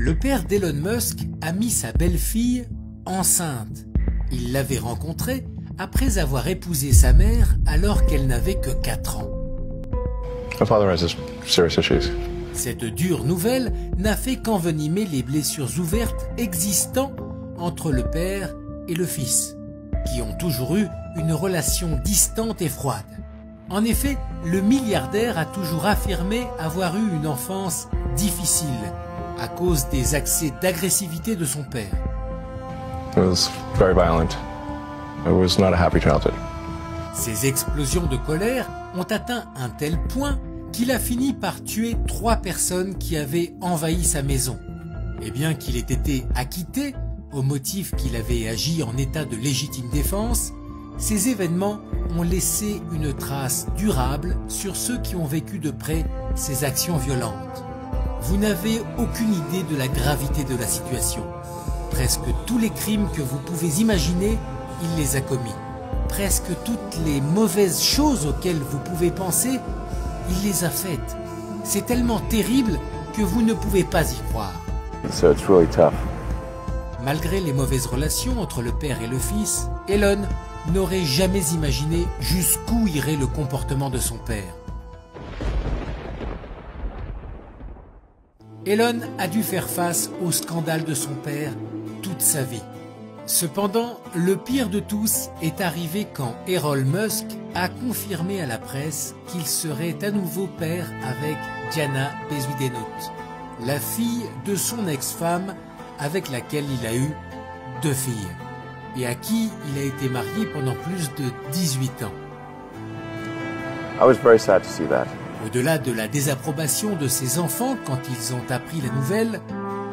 Le père d'Elon Musk a mis sa belle-fille enceinte. Il l'avait rencontrée après avoir épousé sa mère alors qu'elle n'avait que 4 ans. My father has serious issues. Cette dure nouvelle n'a fait qu'envenimer les blessures ouvertes existant entre le père et le fils, qui ont toujours eu une relation distante et froide. En effet, le milliardaire a toujours affirmé avoir eu une enfance difficile à cause des accès d'agressivité de son père. It was very violent. It was not a happy childhood. Ces explosions de colère ont atteint un tel point qu'il a fini par tuer 3 personnes qui avaient envahi sa maison. Et bien qu'il ait été acquitté au motif qu'il avait agi en état de légitime défense, ces événements ont laissé une trace durable sur ceux qui ont vécu de près ces actions violentes. Vous n'avez aucune idée de la gravité de la situation. Presque tous les crimes que vous pouvez imaginer, il les a commis. Presque toutes les mauvaises choses auxquelles vous pouvez penser, il les a faites. C'est tellement terrible que vous ne pouvez pas y croire. So it's really tough. Malgré les mauvaises relations entre le père et le fils, Elon n'aurait jamais imaginé jusqu'où irait le comportement de son père. Elon a dû faire face au scandale de son père toute sa vie. Cependant, le pire de tous est arrivé quand Elon Musk a confirmé à la presse qu'il serait à nouveau père avec Diana Bezuidenhout, la fille de son ex-femme avec laquelle il a eu 2 filles et à qui il a été marié pendant plus de 18 ans. I was very sad to see that. Au-delà de la désapprobation de ses enfants quand ils ont appris la nouvelle,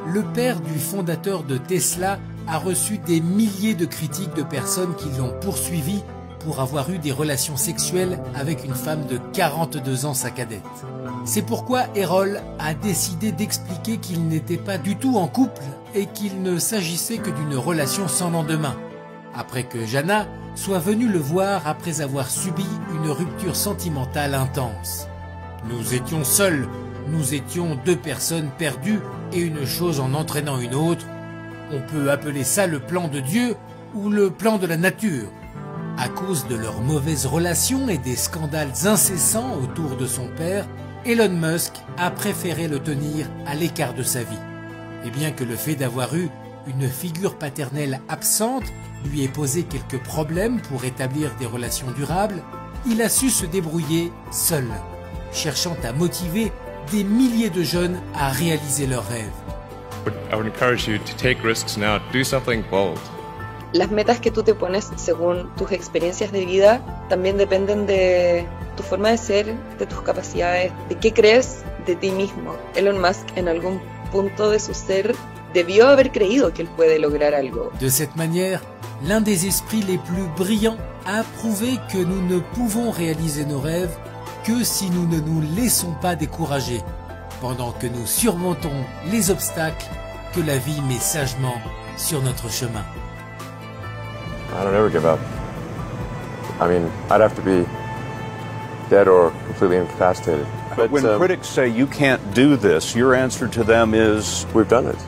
le père du fondateur de Tesla a reçu des milliers de critiques de personnes qui l'ont poursuivi pour avoir eu des relations sexuelles avec une femme de 42 ans, sa cadette. C'est pourquoi Errol a décidé d'expliquer qu'il n'était pas du tout en couple et qu'il ne s'agissait que d'une relation sans lendemain, après que Jana soit venue le voir après avoir subi une rupture sentimentale intense. Nous étions seuls, nous étions 2 personnes perdues et une chose en entraînant une autre. On peut appeler ça le plan de Dieu ou le plan de la nature. À cause de leurs mauvaises relations et des scandales incessants autour de son père, Elon Musk a préféré le tenir à l'écart de sa vie. Et bien que le fait d'avoir eu une figure paternelle absente lui ait posé quelques problèmes pour établir des relations durables, il a su se débrouiller seul, cherchant à motiver des milliers de jeunes à réaliser leurs rêves. I would encourage you to take risks now, do something bold. Las metas que tú te pones según tus experiencias de vida también dependen de tu forma de ser, de tus capacidades, de qué crees de ti mismo. Elon Musk, en algún punto de su ser, debió haber creído que él puede lograr algo. De cette manière, l'un des esprits les plus brillants a prouvé que nous ne pouvons réaliser nos rêves que si nous ne nous laissons pas décourager, pendant que nous surmontons les obstacles que la vie met sagement sur notre chemin. I don't ever give up. I mean, I'd have to be dead or completely incapacitated. But when critics say you can't do this, your answer to them is, We've done it.